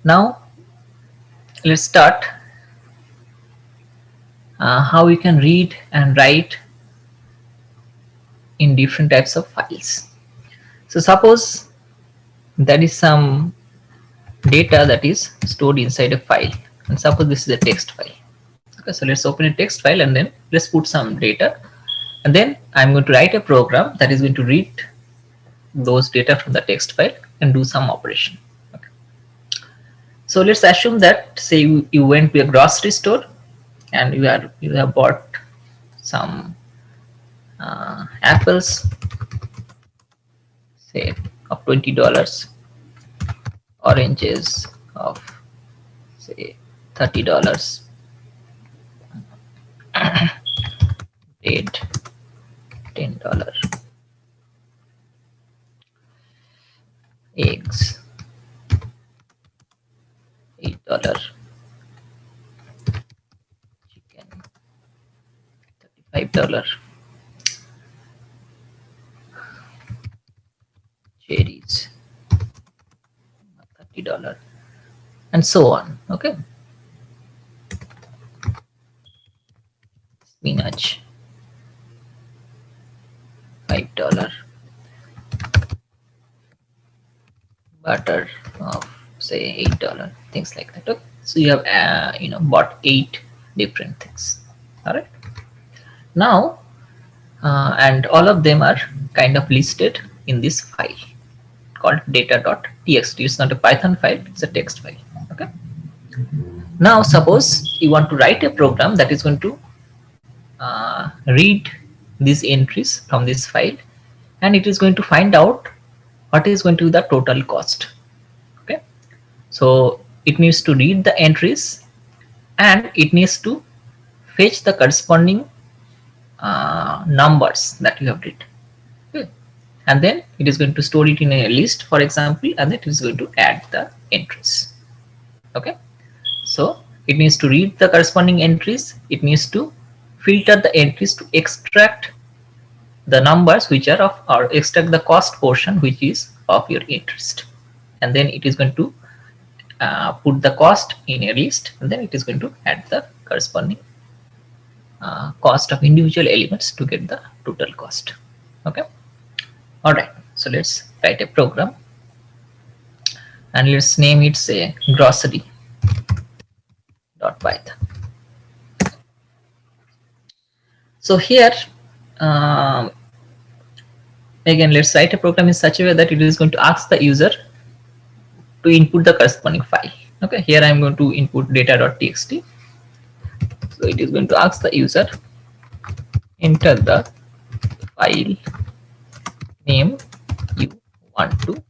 Now let's start how we can read and write in different types of files. So suppose there is some data that is stored inside a file, and suppose this is a text file. Okay, so let's open a text file and then let's put some data, and then I'm going to write a program that is going to read those data from the text file and do some operation. Okay. So let's assume that, say, you went to a grocery store and you have bought some apples, say, of $20, oranges of, say, $30, bread $10, eggs $8, chicken $35, cherries $30, and so on. Okay, spinach $5, butter of, say, $8, things like that. Okay, so you have bought 8 different things. All right, now and all of them are kind of listed in this file called data.txt. It's not a Python file, it's a text file. Okay, now suppose you want to write a program that is going to read these entries from this file, and it is going to find out what is going to be the total cost. Okay, so it needs to read the entries and it needs to fetch the corresponding numbers that you have read. Okay. And then it is going to store it in a list, for example, and it is going to add the entries. Okay, so it needs to read the corresponding entries, it needs to filter the entries to extract the numbers which are of, or extract the cost portion which is of your interest, and then it is going to put the cost in a list, and then it is going to add the corresponding cost of individual elements to get the total cost. Okay, all right, so let's write a program and let's name it, say, grocery.python. So here again, let's write a program in such a way that it is going to ask the user to input the corresponding file. Okay, here I'm going to input data.txt. So it is going to ask the user, enter the file name you want to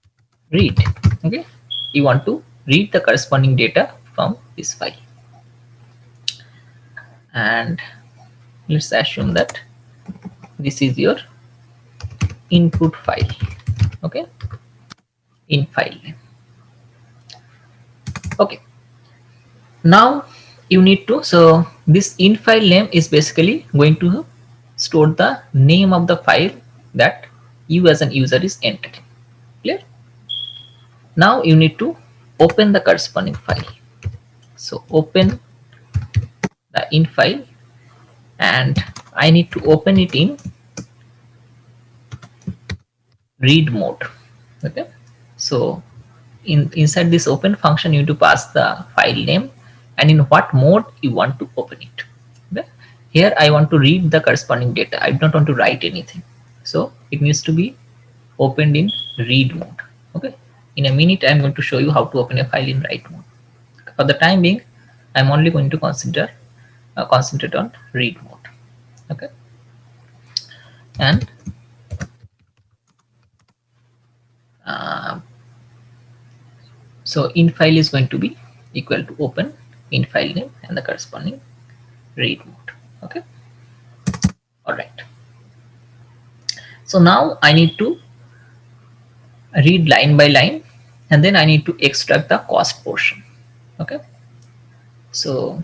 read. Okay, you want to read the corresponding data from this file, and let's assume that this is your input file. Okay, in file name. Okay, now you need to, so this in file name is basically going to store the name of the file that you as an user is entering. Clear? Now you need to open the corresponding file. So open the in file, and I need to open it in read mode. Okay, so inside this open function you need to pass the file name and in what mode you want to open it. Okay, here I want to read the corresponding data, I don't want to write anything, so it needs to be opened in read mode. Okay, in a minute I'm going to show you how to open a file in write mode. For the time being, I'm only going to concentrate on read mode. Okay, and so in file is going to be equal to open in file name and the corresponding read mode. Okay, all right, so now I need to read line by line, and then I need to extract the cost portion. Okay, so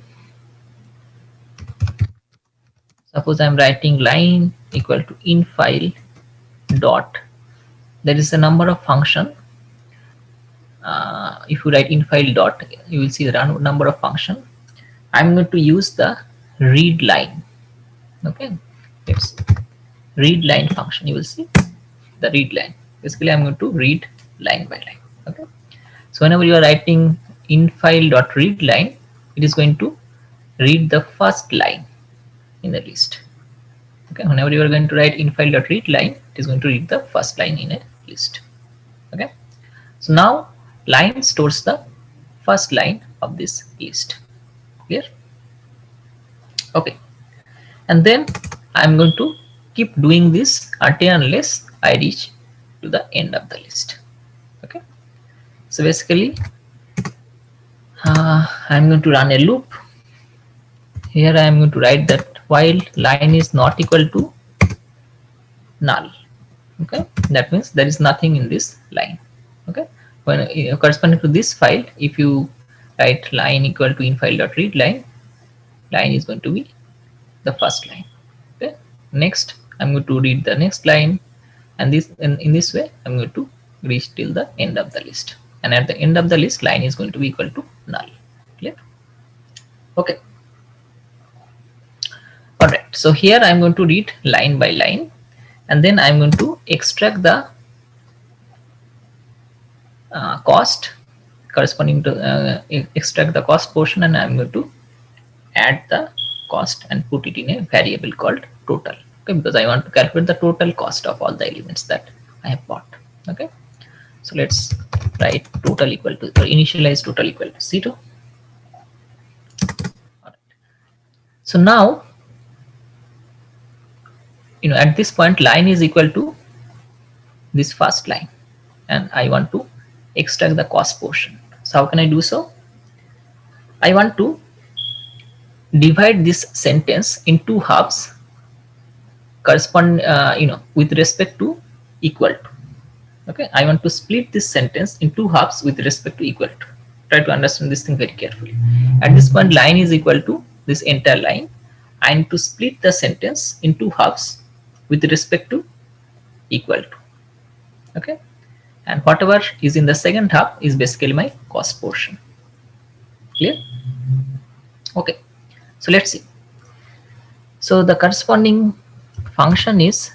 suppose I'm writing line equal to in file dot, there is a number of function if you write in file dot, you will see the number of function. I'm going to use the read line. Okay, let's read line function. You will see the read line. Basically, I'm going to read line by line. Okay, so whenever you are writing in file dot read line, it is going to read the first line in the list. Okay, whenever you are going to write in file dot read line, it is going to read the first line in a list. Okay, so now line stores the first line of this list. Clear? Okay, and then I'm going to keep doing this until unless I reach to the end of the list. Okay, so basically I'm going to run a loop. Here I am going to write that while line is not equal to null. Okay, that means there is nothing in this line. Okay, when corresponding to this file, if you write line equal to in file dot read line, line is going to be the first line. Okay, next I'm going to read the next line, and this in this way I'm going to reach till the end of the list, and at the end of the list line is going to be equal to null. Clear? Okay, all right, so here I'm going to read line by line, and then I'm going to extract the cost corresponding to extract the cost portion, and I'm going to add the cost and put it in a variable called total. Okay, because I want to calculate the total cost of all the elements that I have bought. Okay, so let's write total equal to, or initialize total equal to 0. All right. So now, at this point line is equal to this first line, and I want to extract the cost portion. So how can I do so? I want to divide this sentence in two halves correspond with respect to equal to. Okay, I want to split this sentence in two halves with respect to equal to. Try to understand this thing very carefully. At this point line is equal to this entire line. I need to split the sentence in two halves with respect to equal to. Okay, and whatever is in the second half is basically my cost portion. Clear? Okay, so let's see. So the corresponding function is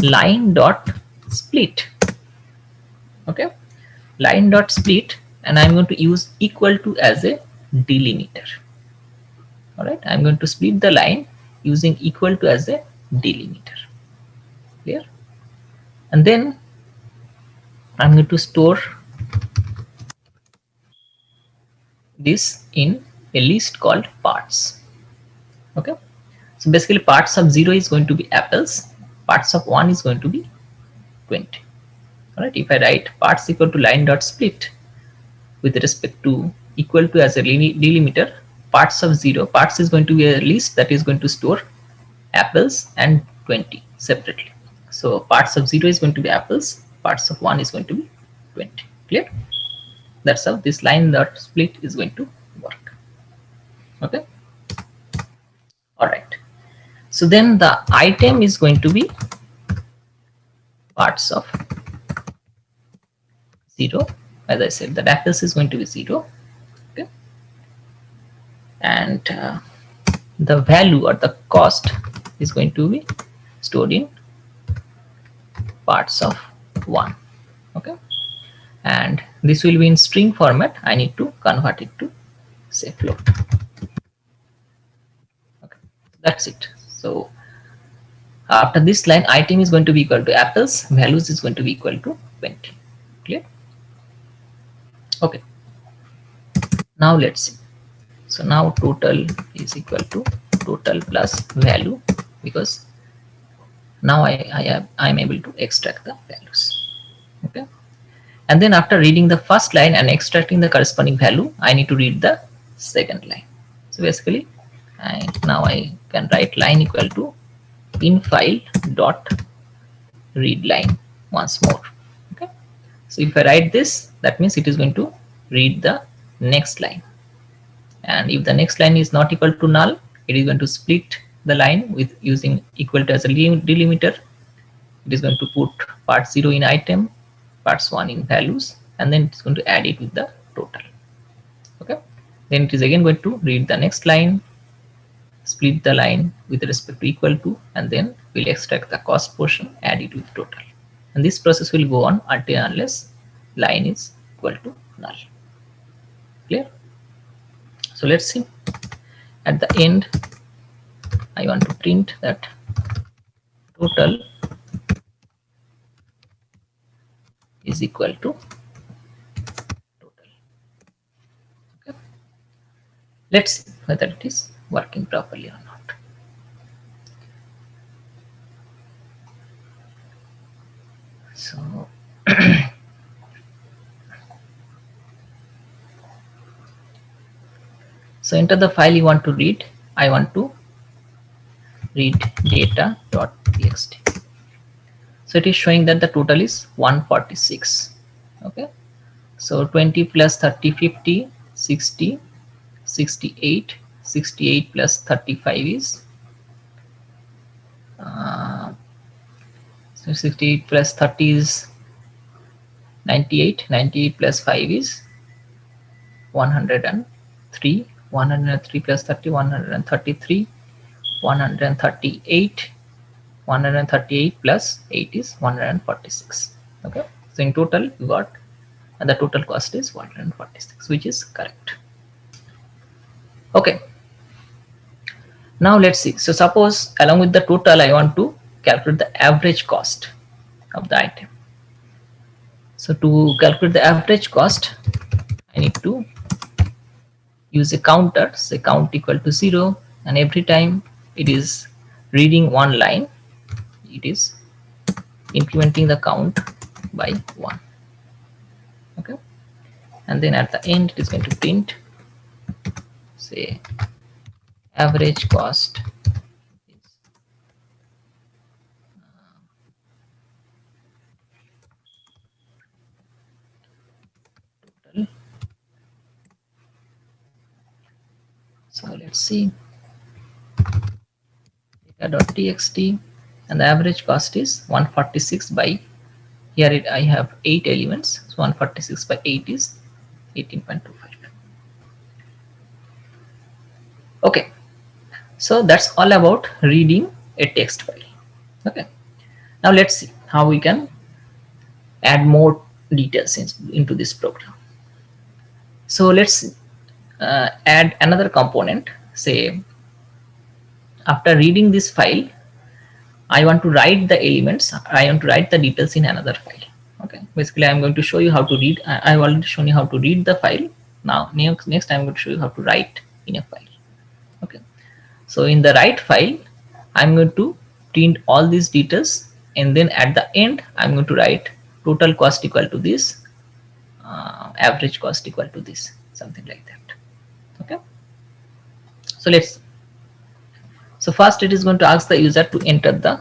line dot split. Okay, line dot split, and I'm going to use equal to as a delimiter. All right, I'm going to split the line using equal to as a delimiter. Clear? And then I'm going to store this in a list called parts. Okay, so basically parts of 0 is going to be apples, parts of 1 is going to be 20. All right, if I write parts equal to line dot split with respect to equal to as a delimiter, parts of 0, parts is going to be a list that is going to store apples and 20 separately. So parts of 0 is going to be apples, parts of 1 is going to be 20. Clear? That's how this line dot split is going to work. Okay, all right, so then the item is going to be parts of 0. As I said, the apples is going to be 0. Okay, and the value or the cost is going to be stored in parts of 1. Okay, and this will be in string format. I need to convert it to say float. Okay, that's it. So after this line, item is going to be equal to apples, values is going to be equal to 20. Clear? Okay, now let's see. So now total is equal to total plus value, because now I'm able to extract the values. Okay, and then after reading the first line and extracting the corresponding value, I need to read the second line. So basically now I can write line equal to in file dot read line once more. Okay, so if I write this, that means it is going to read the next line, and if the next line is not equal to null, it is going to split the line with using equal to as a delimiter. It is going to put part 0 in item, parts 1 in values, and then it's going to add it with the total. Okay, then it is again going to read the next line, split the line with respect to equal to, and then we'll extract the cost portion, add it with total, and this process will go on until unless line is equal to null. Clear? So let's see. At the end, I want to print that total is equal to total. Okay. Let's see whether it is working properly or not. So so enter the file you want to read. I want to read data.txt. So it is showing that the total is 146. Okay, so 20 plus 30, 50, 60, 68, 68 plus 35 is so 68 plus 30 is 98, 98 plus 5 is 103, 103 plus 30, 133, 138, 138 plus 8 is 146. Okay, so in total you got, and the total cost is 146, which is correct. Okay, now let's see. So suppose along with the total I want to calculate the average cost of the item. So to calculate the average cost, I need to use a counter, say count equal to 0, and every time it is reading one line, it is incrementing the count by 1. Okay, and then at the end it is going to print, say average cost is total. So let's see, data.txt, and the average cost is 146 by, here I have 8 elements, so 146 by 8 is 18.25. Okay, so that's all about reading a text file. Okay, now let's see how we can add more details into this program. So let's add another component. Say after reading this file, I want to write the elements, I want to write the details in another file. Okay, basically I'm going to show you how to read. I've already shown you how to read the file. Now next I'm going to show you how to write in a file. Okay, so in the write file, I'm going to print all these details, and then at the end I'm going to write total cost equal to this, average cost equal to this, something like that. Okay, so let's, so first it is going to ask the user to enter the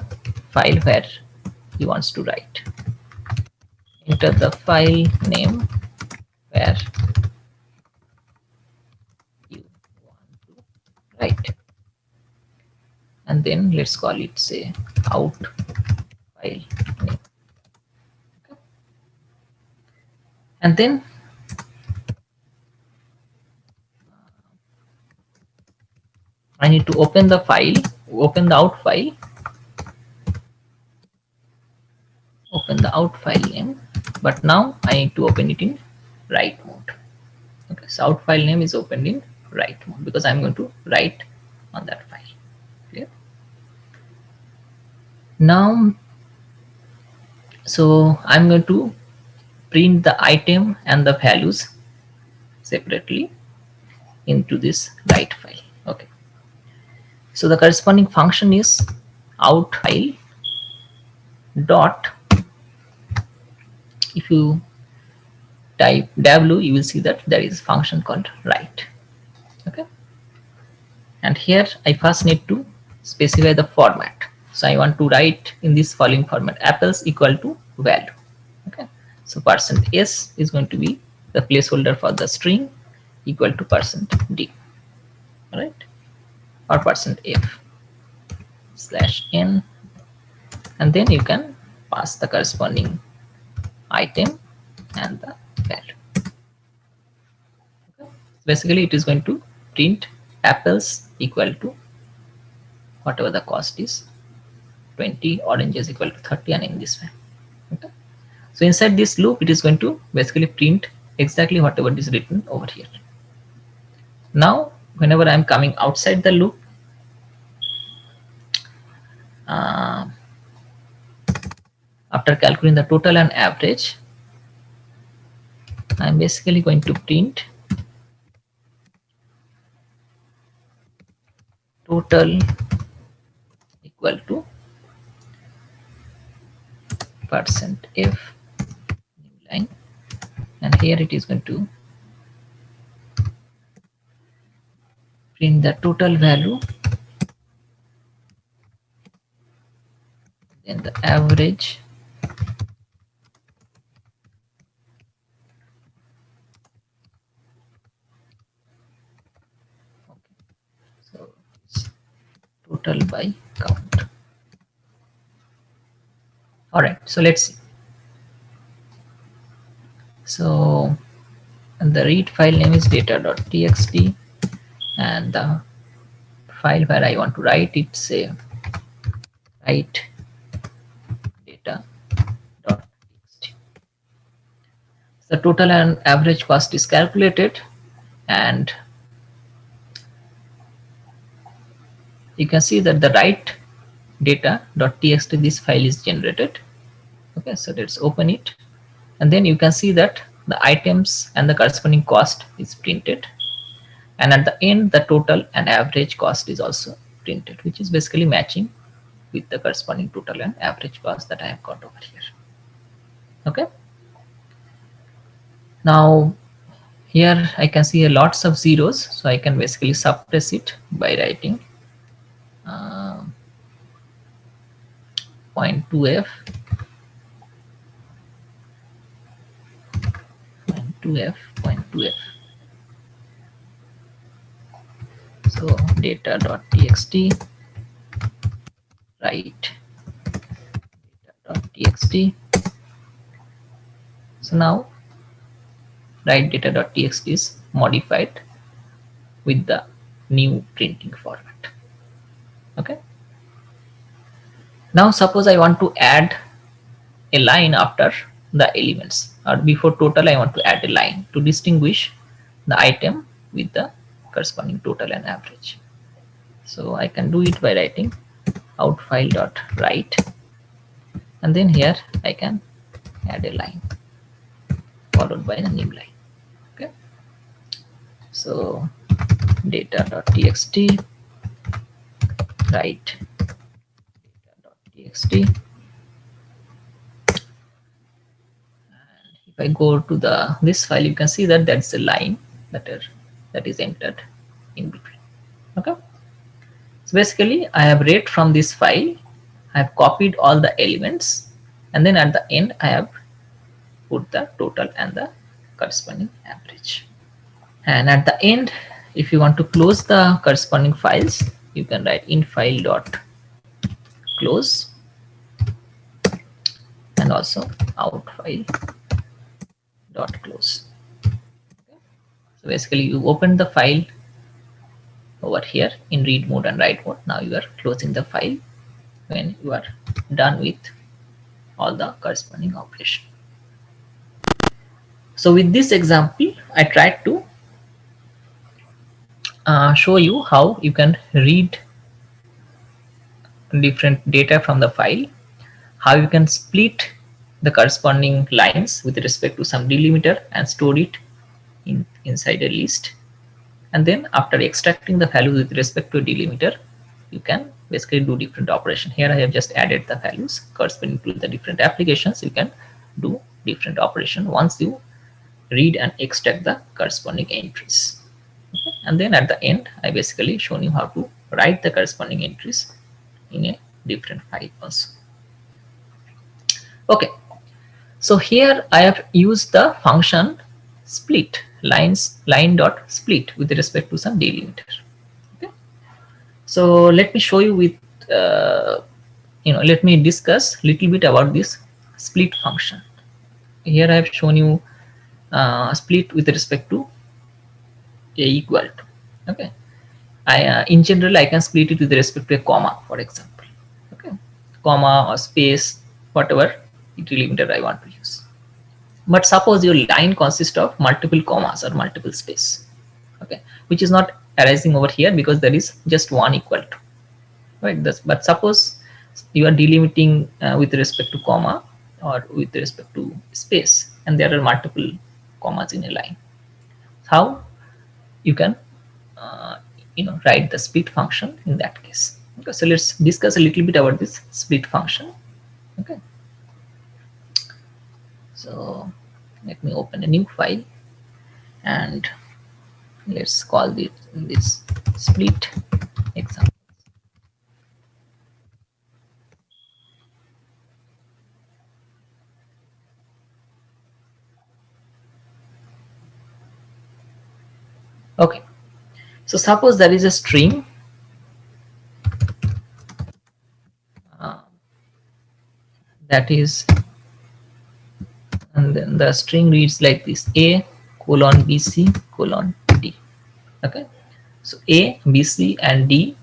file where he wants to write. Enter the file name where you want to write, and then let's call it, say, out file name. Okay. And then I need to open the file, open the out file, open the out file name, but now I need to open it in write mode. Okay, so out file name is opened in write mode because I'm going to write on that file. Clear? Now, so I'm going to print the item and the values separately into this write file. Okay, so the corresponding function is out file dot, if you type w, you will see that there is a function called write. Okay, and here I first need to specify the format. So I want to write in this following format: apples equal to value. Okay, so %s is going to be the placeholder for the string, equal to %d, right, or %f /n, and then you can pass the corresponding item and the value. Okay. Basically, it is going to print apples equal to whatever the cost is, 20, oranges equal to 30, and in this way. Okay. So inside this loop, it is going to basically print exactly whatever is written over here. Now, whenever I am coming outside the loop, uh, after calculating the total and average, I am basically going to print total equal to percent %f new line, and here it is going to print the total value, then the average, okay. So it's total by count. All right, so let's see. So the read file name is data.txt, and the file where I want to write it, say write data.txt. The total and average cost is calculated, and you can see that the write data.txt, this file is generated. Okay, so let's open it, and then you can see that the items and the corresponding cost is printed, and at the end the total and average cost is also printed, which is basically matching with the corresponding total and average cost that I have got over here. Okay, now here I can see lots of zeros, so I can basically suppress it by writing 0.2f, 0.2f, 0.2f. So data.txt, write data.txt. So now write data.txt is modified with the new printing format. Okay. Now suppose I want to add a line after the elements, or before total I want to add a line to distinguish the item with the corresponding total and average. So I can do it by writing outfile.write, and then here I can add a line followed by the new line. Okay, so data.txt, write data.txt, and if I go to the this file, you can see that that's the line that is entered in between. Okay, so basically I have read from this file, I have copied all the elements, and then at the end I have put the total and the corresponding average. And at the end, if you want to close the corresponding files, you can write infile.close and also outfile.close. So basically you open the file over here in read mode and write mode. Now you are closing the file when you are done with all the corresponding operation. So with this example, I tried to show you how you can read different data from the file, how you can split the corresponding lines with respect to some delimiter and store it inside a list, and then after extracting the values with respect to a delimiter, you can basically do different operation. Here I have just added the values corresponding to the different applications. You can do different operation once you read and extract the corresponding entries. Okay. And then at the end, I basically shown you how to write the corresponding entries in a different file also. Okay, so here I have used the function split line dot split with respect to some delimiter. Okay, so let me show you with let me discuss little bit about this split function. Here I have shown you split with respect to a equal to. Okay, in general I can split it with respect to a comma, for example. Okay, comma or space, whatever delimiter I want to use. But suppose your line consists of multiple commas or multiple space, okay, which is not arising over here because there is just one equal to, right? But suppose you are delimiting with respect to comma or with respect to space, and there are multiple commas in a line. How you can uh, write the split function in that case? Okay, so let's discuss a little bit about this split function. Okay, so let me open a new file and let's call this split example. Okay, so suppose there is a string uh, that is, and then the string reads like this: a colon bc colon d. Okay, so a, bc and d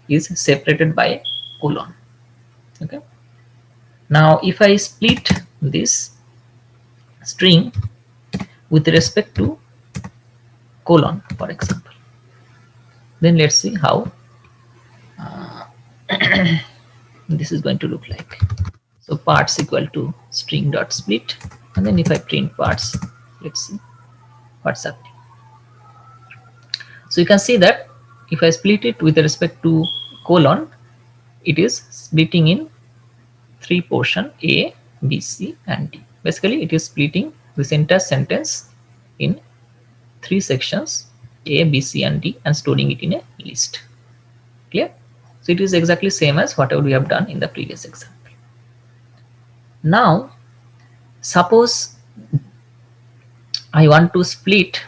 is separated by a colon. Okay, now if I split this string with respect to colon, for example, then let's see how this is going to look like. So parts equal to string dot split, and then if I print parts, let's see what's happening. So you can see that if I split it with respect to colon, it is splitting in three portion: A, B, C and D. Basically it is splitting this entire sentence in three sections: A, B, C and D, and storing it in a list. Clear? So it is exactly same as whatever we have done in the previous example. Now suppose I want to split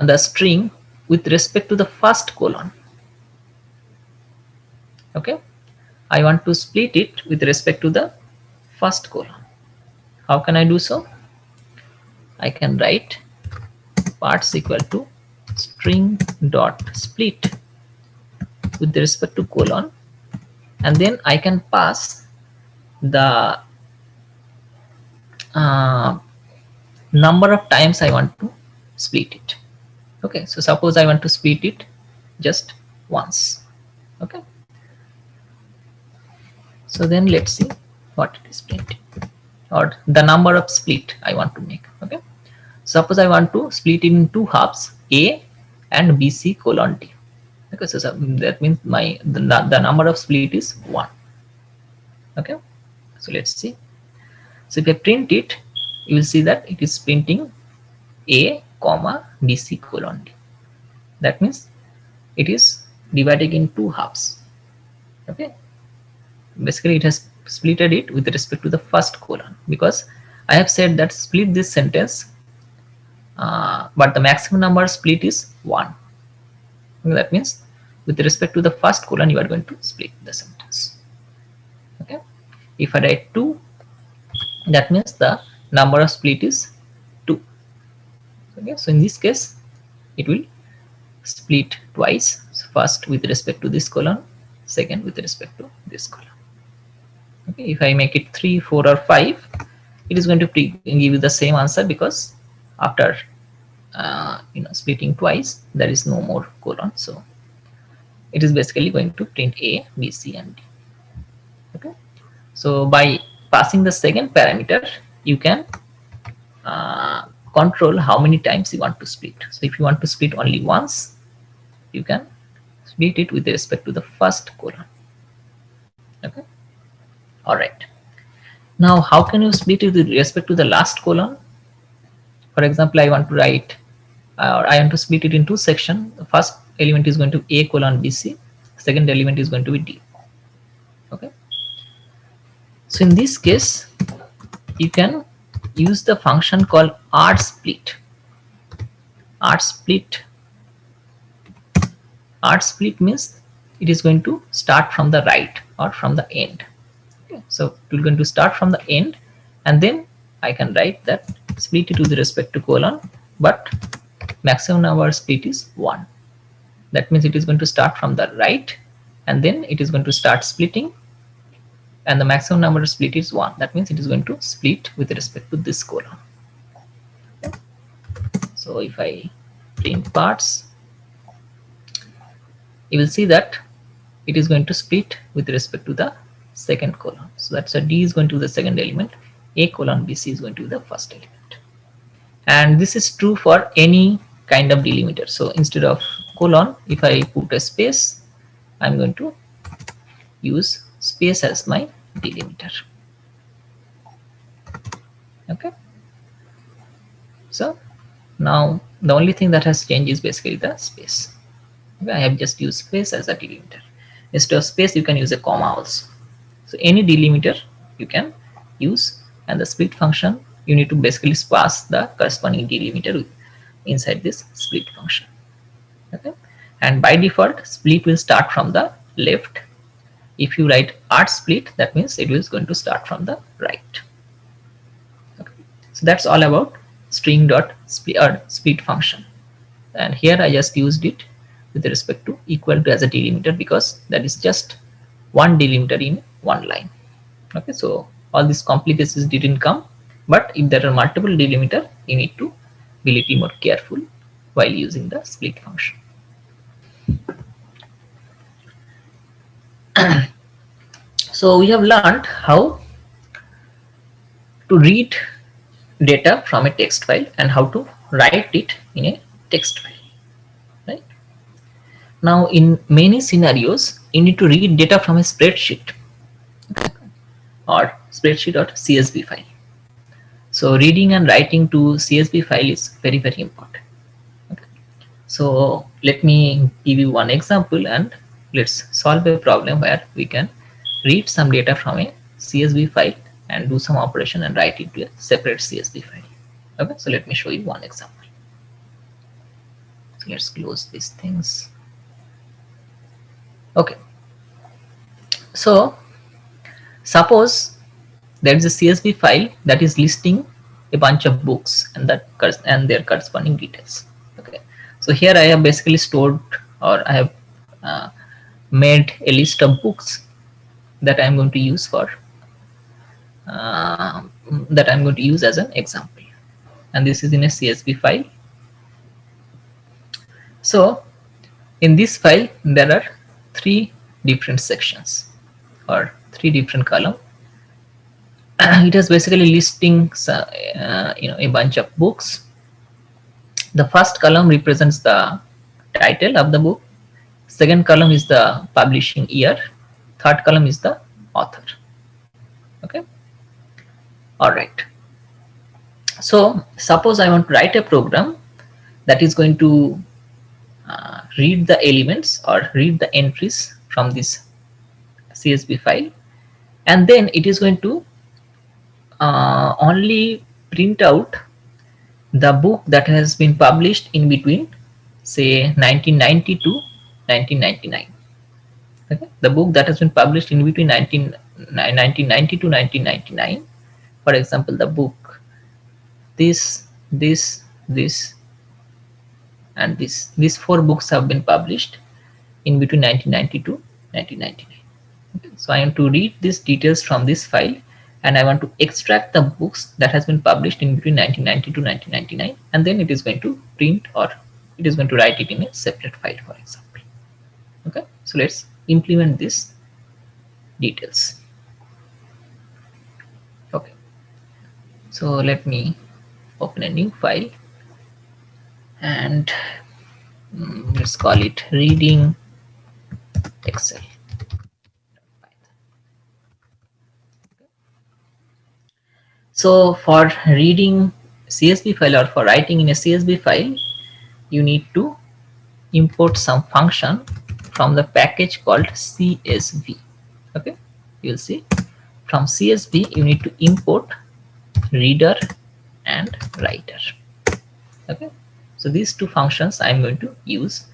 the string with respect to the first colon. Okay, I want to split it with respect to the first colon. How can I do so? I can write parts equal to string dot split with respect to colon, and then I can pass the number of times I want to split it. Okay, so suppose I want to split it just once. Okay, so then let's see what it is printing, or the number of split I want to make. Okay, suppose I want to split it in two halves, A and BC colon D. Okay, so that means the number of split is 1. Okay, so let's see. So if I print it, you will see that it is printing A comma BC colon D. That means it is divided in two halves. Okay, basically it has splitted it with respect to the first colon, because I have said that split this sentence, but the maximum number split is 1. That means with respect to the first colon you are going to split the sentence. Okay, if I write 2, that means the number of split is 2. Okay, so in this case it will split twice, so first with respect to this colon, second with respect to this colon. Okay, if I make it 3, 4 or 5, it is going to give you the same answer, because after splitting twice there is no more colon, so it is basically going to print A, B, C and D. Okay, so by passing the second parameter you can control how many times you want to split. So if you want to split only once, you can split it with respect to the first colon. Okay, all right. Now how can you split it with respect to the last colon? For example, I want to write, or I want to split it in two sections. The first element is going to A colon BC, second element is going to be D. Okay, so in this case you can use the function called rsplit. Rsplit means it is going to start from the right or from the end. Okay, so it will going to start from the end, and then I can write that split it with respect to colon, but maximum number split is 1. That means it is going to start from the right, and then it is going to start splitting, and the maximum number to split is 1. That means it is going to split with respect to this colon. So if I print parts, you will see that it is going to split with respect to the second colon. So that's a D is going to be the second element, A colon BC is going to be the first element. And this is true for any kind of delimiter. So instead of colon, if I put a space, I'm going to use space as my delimiter. Okay. So now the only thing that has changed is basically the space. Okay, I have just used space as a delimiter. Instead of space, you can use a comma also. So any delimiter you can use, and the split function you need to basically pass the corresponding delimiter inside this split function. Okay, and by default split will start from the left. If you write art split, that means it is going to start from the right. Okay, so that's all about string dot split or split function, and here I just used it with respect to equal to as a delimiter because that is just one delimiter in one line. Okay, so all these complications didn't come, but if there are multiple delimiter, you need to be a little more careful while using the split function. So we have learned how to read data from a text file and how to write it in a text file. Right? Now in many scenarios, you need to read data from a spreadsheet or spreadsheet or CSV file. So reading and writing to CSV file is very, very important. Okay. So let me give you one example and let's solve a problem where we can read some data from a CSV file and do some operation and write it to a separate CSV file. Okay, so let me show you one example. So let's close these things. Okay, so suppose there is a CSV file that is listing a bunch of books and their corresponding details. Okay, so here I have basically stored, or I have made a list of books that I'm going to use for as an example, and this is in a CSV file. So in this file there are 3 different sections or 3 different columns. It is basically listing a bunch of books. The first column represents the title of the book, second column is the publishing year, third column is the author. Okay, all right. So suppose I want to write a program that is going to read the elements or read the entries from this CSV file, and then it is going to only print out the book that has been published in between, say 1990 to 1999. Okay? The book that has been published in between 1990 to 1999. For example, the book this, and this. These 4 books have been published in between 1990 to 1999. Okay? So I am to read these details from this file, and I want to extract the books that has been published in between 1990 to 1999, and then it is going to print, or it is going to write it in a separate file, for example. Okay, so let's implement these details. Okay, so let me open a new file and let's call it reading Excel. So for reading CSV file or for writing in a CSV file, you need to import some function from the package called CSV. Okay, you'll see from CSV you need to import reader and writer. Okay, so these 2 functions I'm going to use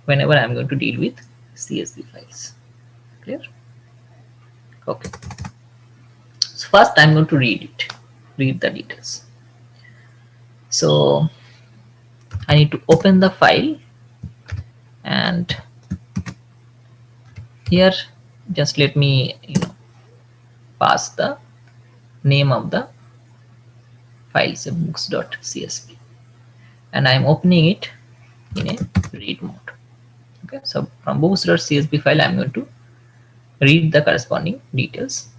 whenever I'm going to deal with CSV files. Clear? Okay. So first I'm going to read the details. So I need to open the file, and here just let me pass the name of the file, say books.csv, and I'm opening it in a read mode. Okay, so from books.csv file I'm going to read the corresponding details,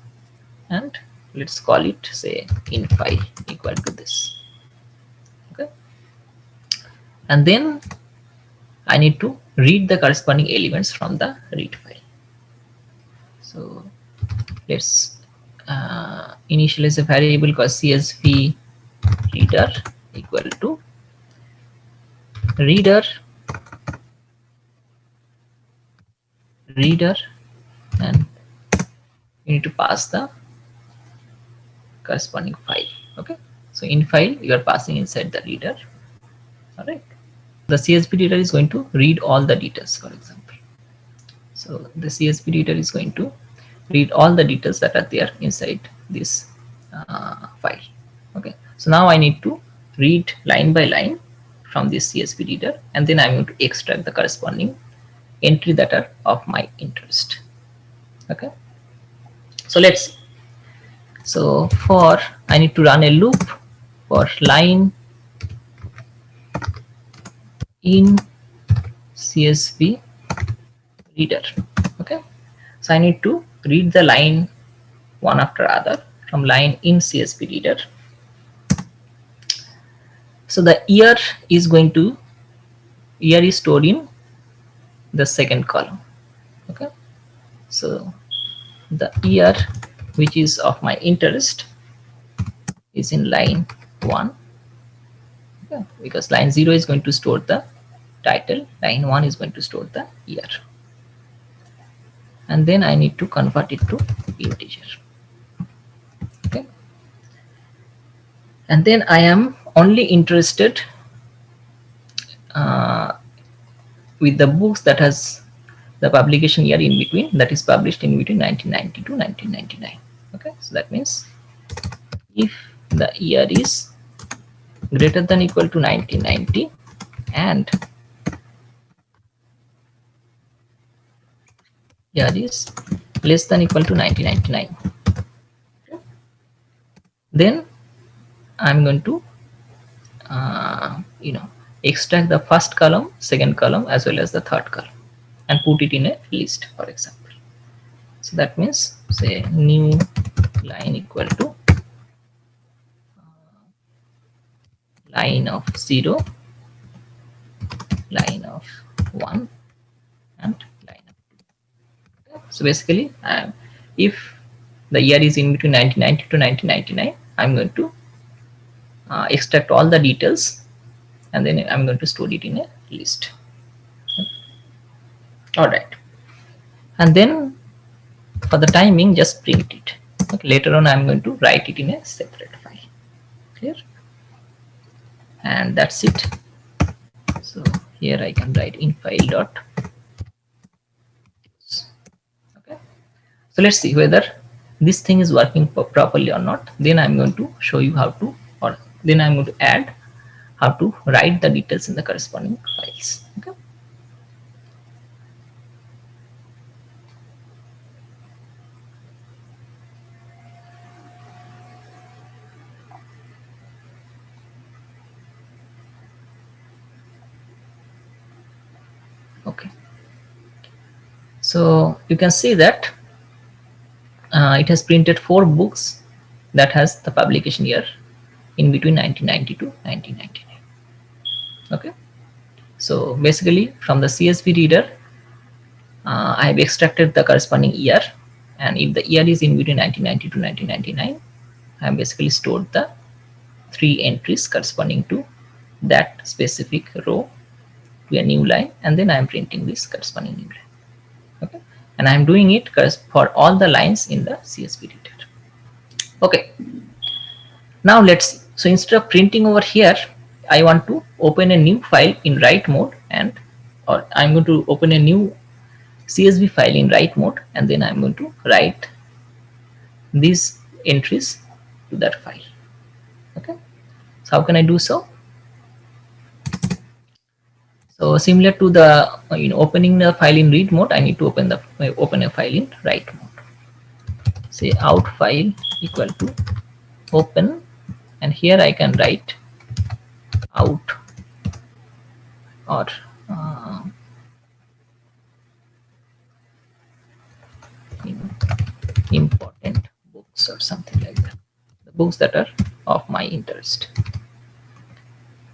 and let's call it, say, in file equal to this. Okay, and then I need to read the corresponding elements from the read file. So let's initialize a variable called csv reader equal to reader and you need to pass the corresponding file. Okay, so in file you are passing inside the reader. All right, the csv reader is going to read all the details, for example. So the csv reader is going to read all the details that are there inside this file. Okay, so now I need to read line by line from this csv reader, and then I'm going to extract the corresponding entry that are of my interest. Okay, so let's see. So for I need to run a loop for line in csv reader. Okay, so I need to read the line one after other from line in csv reader. So the year is stored in the second column. Okay, so the year which is of my interest is in line 1. Okay, because line 0 is going to store the title, line 1 is going to store the year, and then I need to convert it to integer. Okay, and then I am only interested with the books that has the publication year in between, that is published in between 1990 to 1999. Okay, so that means if the year is greater than equal to 1990 and year is less than equal to 1999, then I'm going to extract the first column, second column, as well as the third column, and put it in a list, for example. So that means, say, new line equal to line of 0, line of 1, and line of 2. Okay. So basically, if the year is in between 1990 to 1999, I'm going to extract all the details, and then I'm going to store it in a list. All right, and then for the timing, just print it. Okay. Later on I'm going to write it in a separate file. Clear? And that's it. So here I can write in file dot. Okay, so let's see whether this thing is working properly or not. Then I'm going to show you how to, or then I'm going to add how to write the details in the corresponding files. Okay. Okay, so you can see that it has printed 4 books that has the publication year in between 1990 to 1999. Okay, so basically from the csv reader I have extracted the corresponding year, and if the year is in between 1990 to 1999, I have basically stored the 3 entries corresponding to that specific row to a new line, and then I am printing this corresponding new line. Okay, and I am doing it for all the lines in the csv reader. Okay, now let's see. So instead of printing over here, I want to open a new file in write mode, or I'm going to open a new CSV file in write mode, and then I'm going to write these entries to that file. Okay, so how can I do so? So similar to the opening the file in read mode, I need to open a file in write mode. Say out file equal to open, and here I can write out or uh, you know, important books or something like that, the books that are of my interest,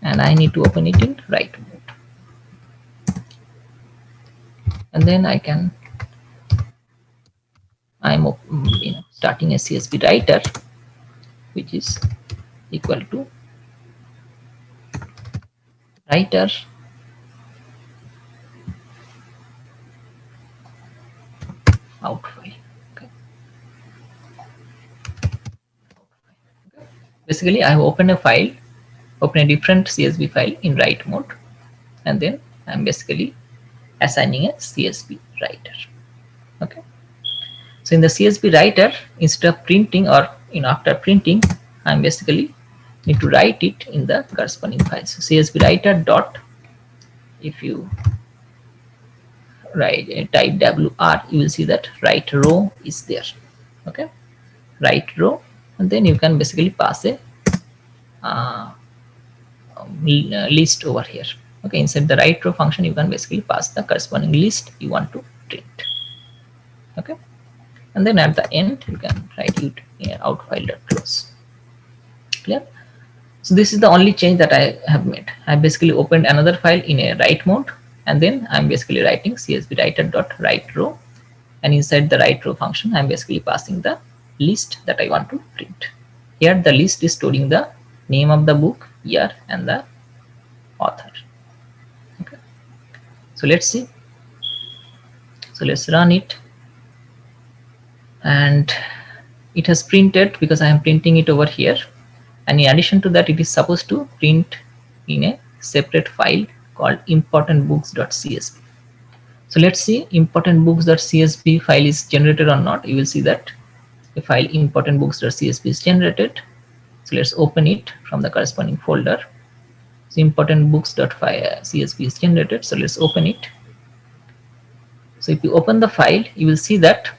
and I need to open it in write mode. And then I'm starting a CSV writer, which is equal to writer out file. Okay. Basically, I have opened a file, open a different CSV file in write mode, and then I'm basically assigning a CSV writer. Okay. So in the CSV writer, instead of printing or after printing, I'm basically need to write it in the corresponding file. So CSV writer dot, if you write type WR, you will see that write row is there. Okay, write row, and then you can basically pass a list over here. Okay, inside the write row function, you can basically pass the corresponding list you want to print. Okay, and then at the end you can write it out file dot close. Clear? So this is the only change that I have made. I basically opened another file in a write mode, and then I'm basically writing CSV writer dot write row, and inside the write row function, I'm basically passing the list that I want to print. Here the list is storing the name of the book, year, and the author. Okay. So let's see. So let's run it, and it has printed because I am printing it over here. And in addition to that, it is supposed to print in a separate file called importantbooks.csv. So let's see importantbooks.csv file is generated or not. You will see that the file importantbooks.csv is generated. So let's open it from the corresponding folder. So importantbooks.csv is generated. So let's open it. So if you open the file, you will see that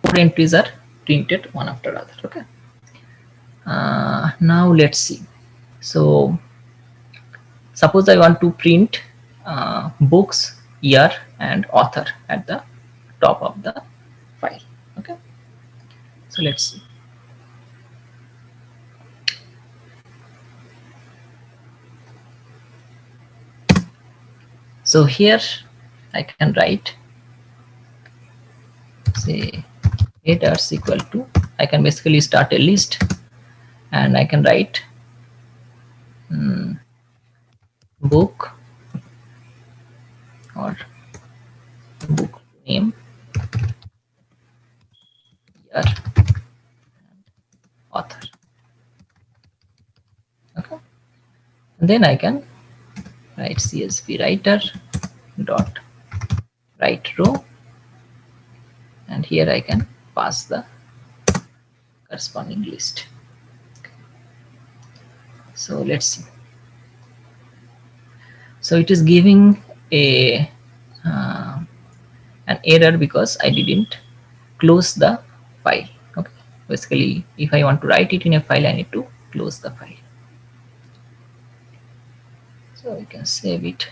4 entries are printed one after other. Okay. Now let's see. So suppose I want to print books, year, and author at the top of the file. Okay. So let's see. So here I can write, say, headers equal to, I can basically start a list, and I can write book or book name, year, and author. Okay. And then I can write CSV writer dot write row, and here I can pass the corresponding list. So let's see. So it is giving a an error because I didn't close the file. Okay, basically if I want to write it in a file, I need to close the file. So we can save it,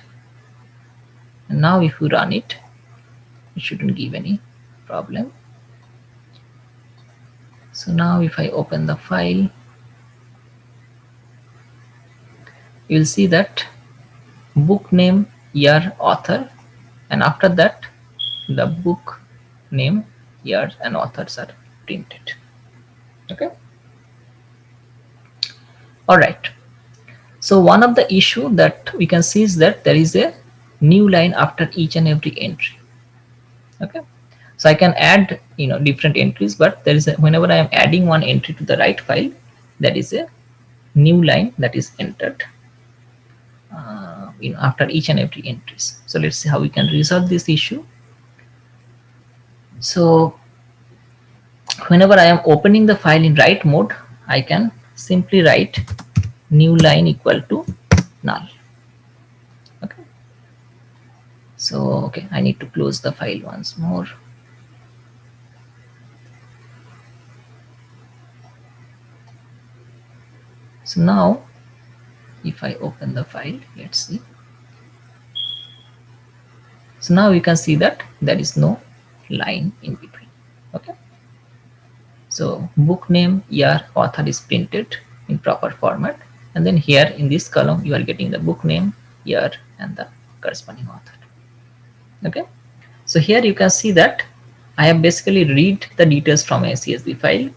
and now if you run it, it shouldn't give any problem. So now if I open the file, you will see that book name, year, author, and after that the book name, year, and authors are printed. Okay. All right. So one of the issue that we can see is that there is a new line after each and every entry. Okay. So I can add different entries, but there is whenever I am adding one entry to the right file, that is a new line that is entered after each and every entries. So let's see how we can resolve this issue. So whenever I am opening the file in write mode, I can simply write new line equal to null. Okay. So, okay, I need to close the file once more. So now, if I open the file, let's see. So now you can see that there is no line in between. Okay. So book name, year, author is printed in proper format, and then here in this column you are getting the book name, year, and the corresponding author. Okay. So here you can see that I have basically read the details from a CSV file.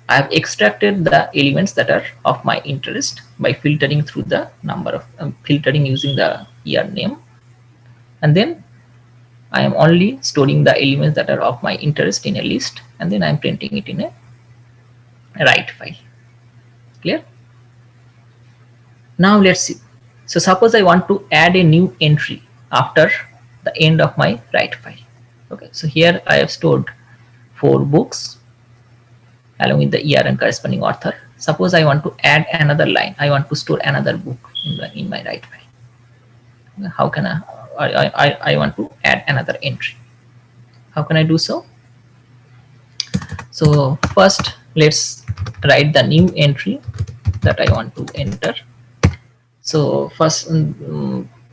I have extracted the elements that are of my interest by filtering through the number of filtering using the year name, and then I am only storing the elements that are of my interest in a list, and then I am printing it in a write file. Clear? Now let's see. So suppose I want to add a new entry after the end of my write file. Okay, so here I have stored 4 books along with the year and corresponding author. Suppose I want to add another line. I want to store another book in my write file. How can I want to add another entry? How can I do so? So first let's write the new entry that I want to enter. So first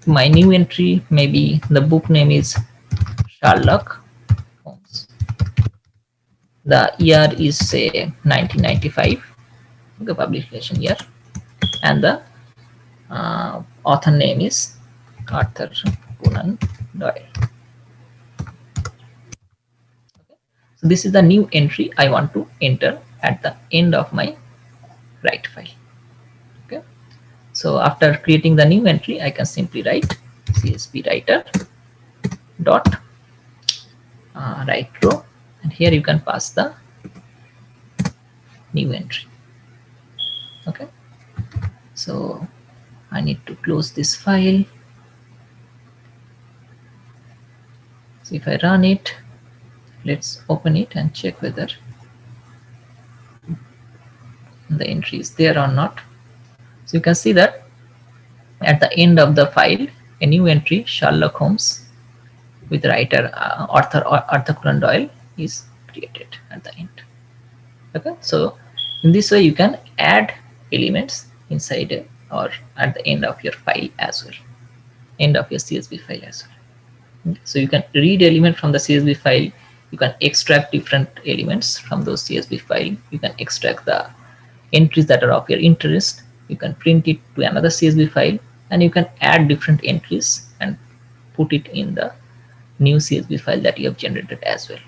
my new entry, maybe the book name is Sherlock Holmes. The year is say 1995, the publication year, and the author name is Arthur Conan Doyle. So this is the new entry I want to enter at the end of my write file. Okay. So after creating the new entry, I can simply write CSV writer dot write row, and here you can pass the new entry. Okay. So I need to close this file. So if I run it, let's open it and check whether the entry is there or not. So you can see that at the end of the file, a new entry, Sherlock Holmes, with writer Arthur Conan Doyle, is created at the end. Okay, so in this way you can add elements inside or at the end of your file as well, end of your CSV file as well. Okay, so you can read element from the CSV file, you can extract different elements from those CSV file, you can extract the entries that are of your interest, you can print it to another CSV file, and you can add different entries and put it in the new CSV file that you have generated as well.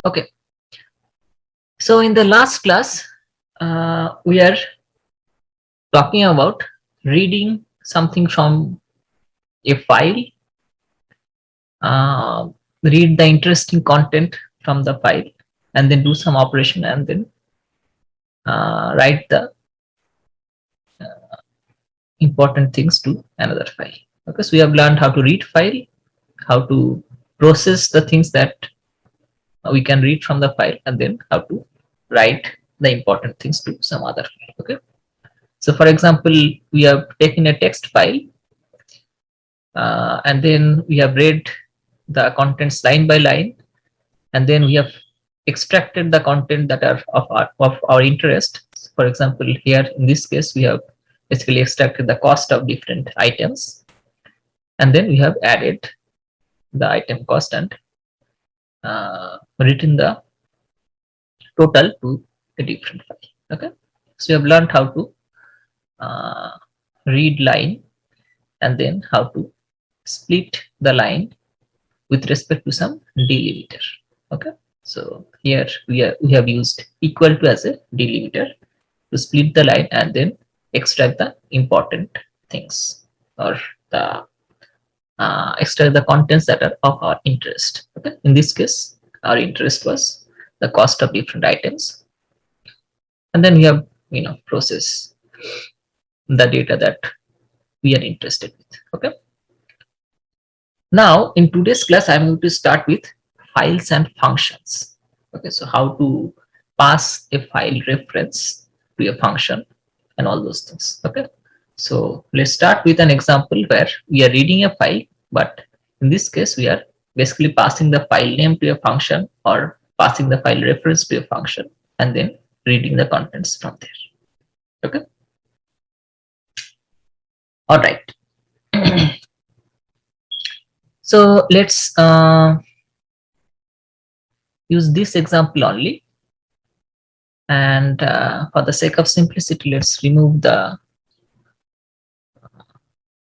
Okay, so in the last class we are talking about reading something from a file, read the interesting content from the file, and then do some operation, and then write the important things to another file. Okay, so we have learned how to read file, how to process the things that we can read from the file, and then how to write the important things to some other file. Okay, so for example, we have taken a text file and then we have read the contents line by line, and then we have extracted the content that are of our interest. For example, here in this case we have basically extracted the cost of different items, and then we have added the item cost and written the total to a different file. Okay, so you have learned how to read line and then how to split the line with respect to some delimiter. Okay, so here we have used equal to as a delimiter to split the line and then extract the important things, or the extract the contents that are of our interest. Okay, in this case our interest was the cost of different items, and then we have process the data that we are interested with. Okay, Now in today's class, I'm going to start with files and functions. Okay, so how to pass a file reference to a function and all those things. Okay, so let's start with an example where we are reading a file, but in this case, we are basically passing the file name to a function or passing the file reference to a function and then reading the contents from there. Okay, all right. So let's use this example only. And for the sake of simplicity, let's remove the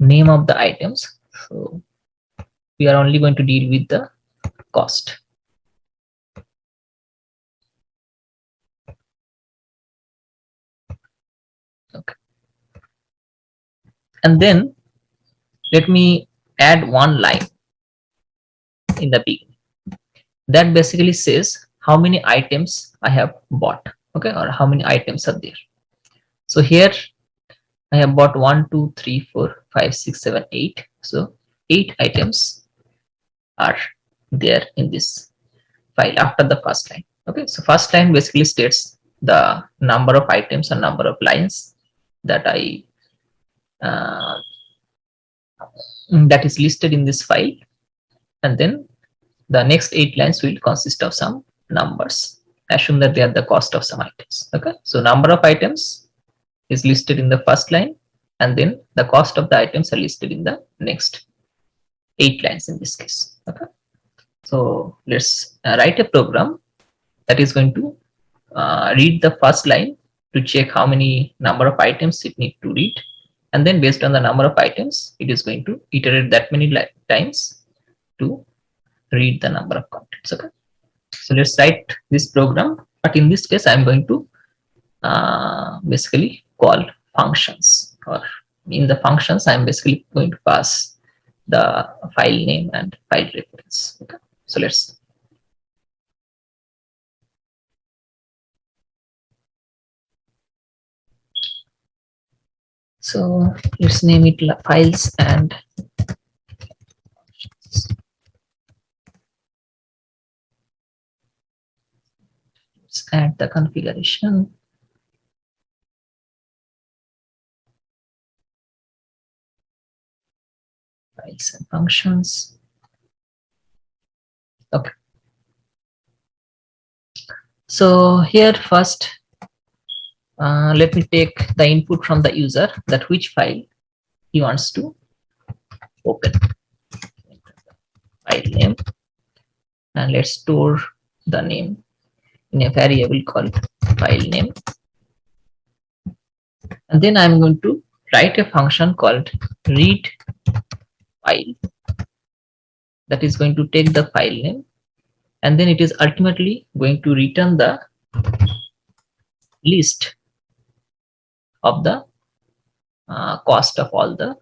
name of the items. So we are only going to deal with the cost. Okay. And then let me add one line in the beginning. That basically says how many items I have bought. Okay, or how many items are there. So here I have bought 1, 2, 3, 4, 5, 6, 7, 8. So 8 items are there in this file after the first line. Okay, so first line basically states the number of items and number of lines that I that is listed in this file, and then the next 8 lines will consist of some numbers. Assume that they are the cost of some items. Okay, so number of items is listed in the first line, and then the cost of the items are listed in the next 8 lines in this case. Okay, so let's write a program that is going to read the first line to check how many number of items it needs to read, and then based on the number of items it is going to iterate that many times to read the number of contents. Okay, so let's write this program, but in this case I'm going to basically call functions, or in the functions I'm basically going to pass the file name and file reference. Okay, so let's name it files and let's add the configuration. Files and functions. Okay, so here first let me take the input from the user, that which file he wants to open. File name, and let's store the name in a variable called file name, and then I'm going to write a function called read file that is going to take the file name, and then it is ultimately going to return the list of the cost of all the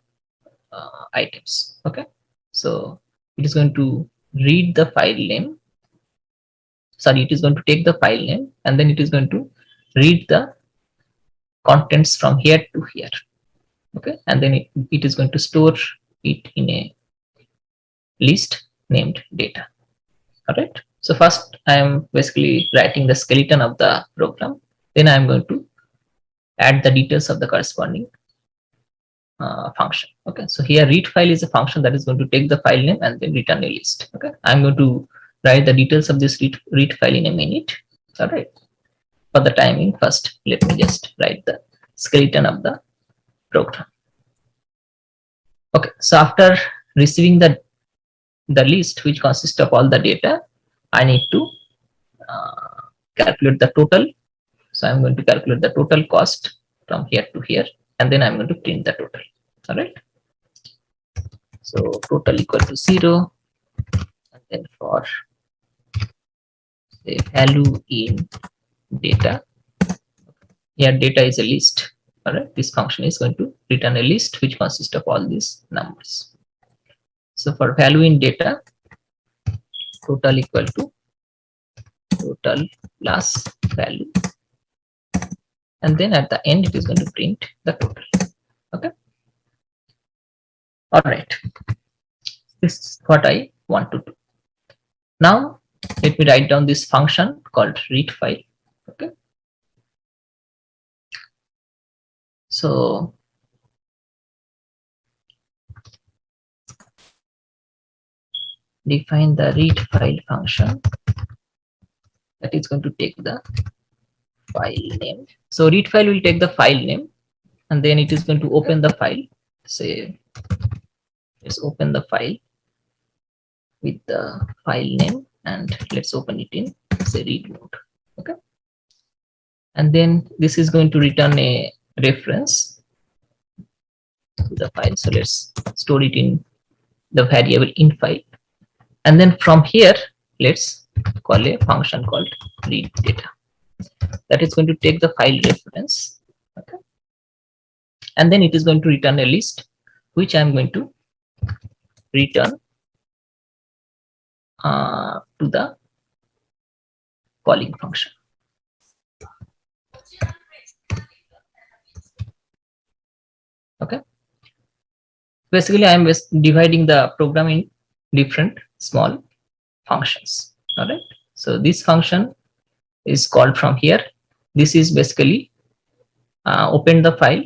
items. Okay, so it is going to read the file name, sorry, it is going to take the file name, and then it is going to read the contents from here to here. Okay, and then it is going to store it in a list named data. All right, so first I am basically writing the skeleton of the program, then I am going to add the details of the corresponding function. Okay, so here read file is a function that is going to take the file name and then return a list. Okay, I'm going to write the details of this read file in a minute. All right, for the timing, first let me just write the skeleton of the program. Okay, so after receiving the list which consists of all the data, I need to calculate the total. So I'm going to calculate the total cost from here to here, and then I'm going to print the total. All right, so total equal to 0, and then for say value in data, here data is a list. All right, this function is going to return a list which consists of all these numbers. So for value in data, total equal to total plus value, and then at the end it is going to print the total. Okay, all right, This is what I want to do. Now let me write down this function called read file. Okay, so define the read file function that is going to take the file name. So read file will take the file name, and then it is going to open the file. Say let's open the file with the file name, and let's open it in say read mode. Okay, and then this is going to return a reference to the file. So let's store it in the variable in file, and then from here let's call a function called read data that is going to take the file reference. Okay, and then it is going to return a list which I am going to return to the calling function. Okay, basically I am dividing the program in different small functions. All right, so this function is called from here. This is basically open the file,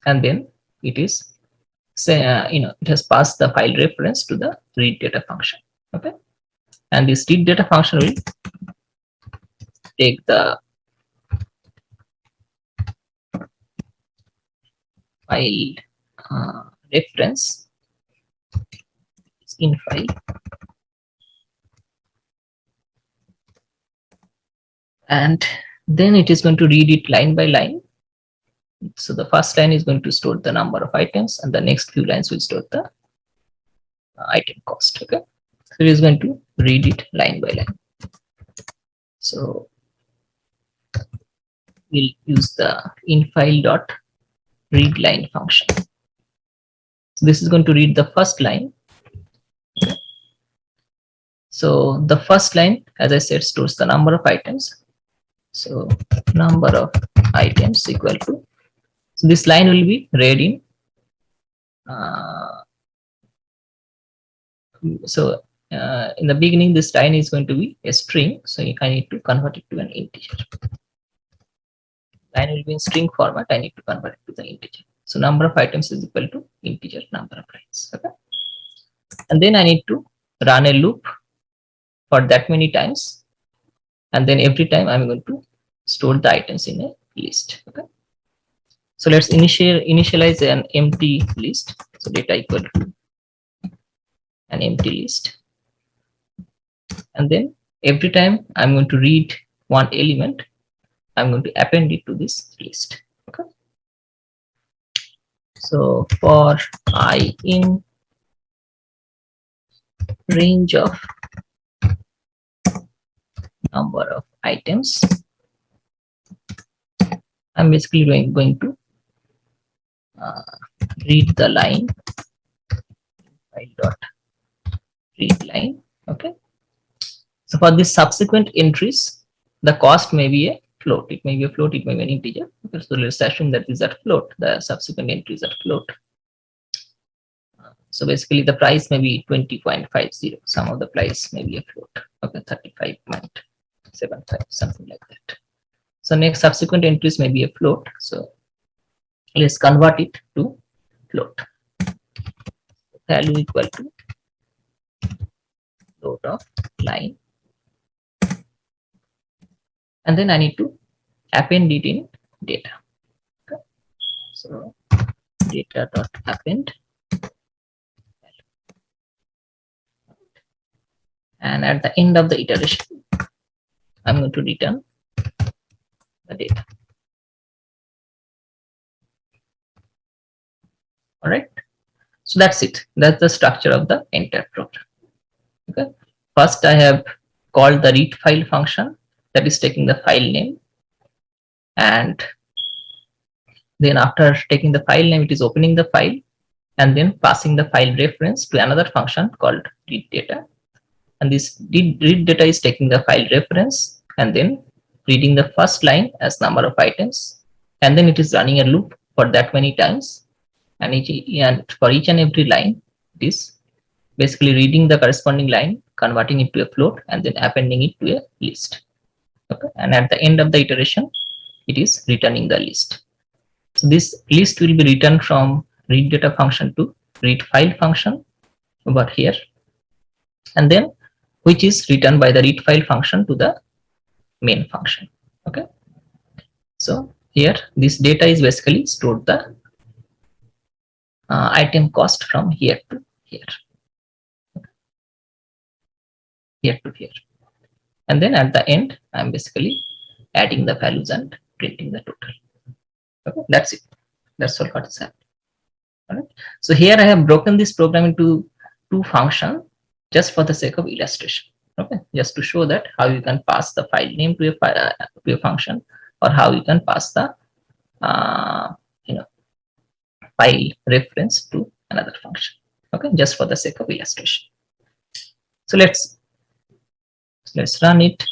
and then it is say it has passed the file reference to the read data function. Okay, and this read data function will take the file reference in file, and then it is going to read it line by line. So the first line is going to store the number of items, and the next few lines will store the item cost. Okay, so it is going to read it line by line. So we'll use the infile dot read line function. So this is going to read the first line. Okay. So the first line, as I said, stores the number of items. So number of items equal to, so this line will be read in in the beginning this line is going to be a string, so I need to convert it to an integer. Line will be in string format, I need to convert it to the integer. So number of items is equal to integer number of lines. Okay, and then I need to run a loop for that many times, and then every time I'm going to store the items in a list. Okay, so let's initialize an empty list. So data equal to an empty list, and then every time I'm going to read one element, I'm going to append it to this list. Okay, so for I in range of number of items, I'm basically going to read the line file dot read line. Okay, so for this subsequent entries, the cost may be a float. It may be a float, it may be an integer. Okay, so let's assume that is at float, the subsequent entries are float. So basically the price may be 20.50, some of the price may be a float. Okay, 35.75, something like that. So next subsequent entries may be a float, so let's convert it to float. Value equal to float of line, and then I need to append it in data. Okay, so data dot append, and at the end of the iteration I'm going to return the data. All right, so that's it. That's the structure of the entire program. Okay, first I have called the read file function that is taking the file name, and then after taking the file name, it is opening the file and then passing the file reference to another function called read data, and this read data is taking the file reference and then reading the first line as number of items, and then it is running a loop for that many times, and for each and every line it is basically reading the corresponding line, converting it to a float, and then appending it to a list. Okay, and at the end of the iteration, it is returning the list. So this list will be returned from read data function to read file function over here, and then which is returned by the read file function to the main function. Okay, so here this data is basically stored the item cost from here to here, here to here, and then at the end I'm basically adding the values and printing the total. Okay, that's it. That's all what is happening. All right. So here I have broken this program into two functions just for the sake of illustration. Okay, just to show that how you can pass the file name to a function, or how you can pass the you know, file reference to another function. Okay, just for the sake of illustration. So let's run it.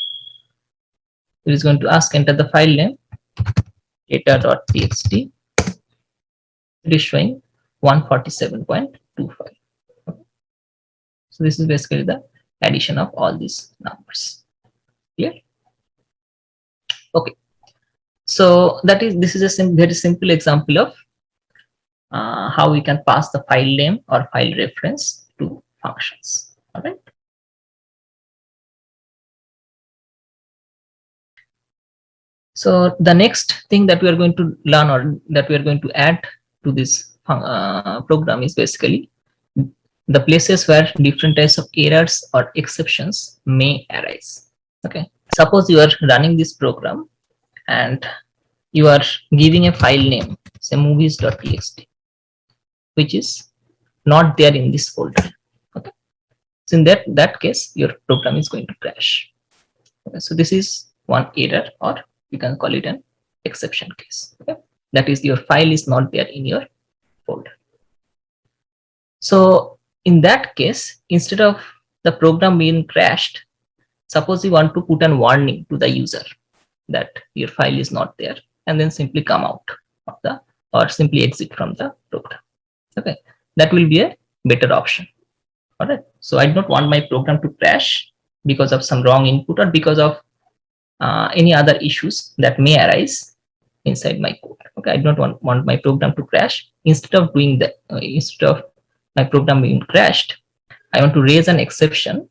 It is going to ask enter the file name data.txt. It is showing 147.25. Okay. So this is basically the addition of all these numbers. Clear? Okay. So this is a very simple example of how we can pass the file name or file reference to functions. All right. So the next thing that we are going to learn, or that we are going to add to this program, is basically the places where different types of errors or exceptions may arise. Okay. Suppose you are running this program and you are giving a file name, say movies.txt, which is not there in this folder. Okay. So in that case, your program is going to crash. Okay. So this is one error, or you can call it an exception case. Okay. That is, your file is not there in your folder. So in that case, instead of the program being crashed, suppose you want to put a warning to the user that your file is not there, and then simply come out of the, or simply exit from the program. Okay, that will be a better option. All right. So I do not want my program to crash because of some wrong input, or because of any other issues that may arise inside my code. Okay, I do not want my program to crash. Instead of doing that, instead of my program being crashed, I want to raise an exception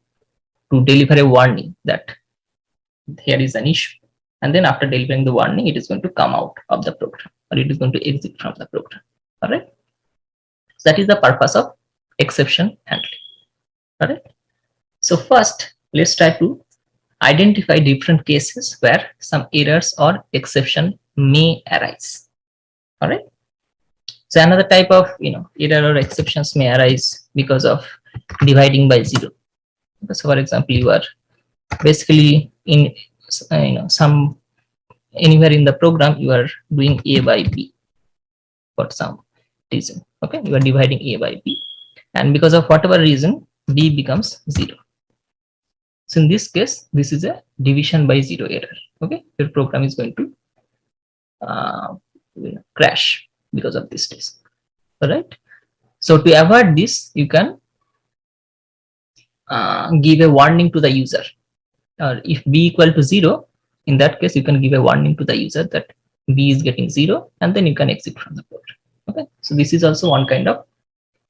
to deliver a warning that here is an issue, and then after delivering the warning, it is going to come out of the program, or it is going to exit from the program. All right. So that is the purpose of exception handling. All right. So first, let's try to identify different cases where some errors or exception may arise. All right. So another type of error or exceptions may arise because of dividing by 0. So for example, you are basically in some anywhere in the program, you are doing a by b for some reason. Okay, you are dividing a by b, and because of whatever reason, b becomes 0. So in this case, this is a division by 0 error. Okay, your program is going to crash because of this case. All right. So to avoid this, you can give a warning to the user. If b equal to 0, in that case, you can give a warning to the user that b is getting 0, and then you can exit from the program. Okay. So this is also one kind of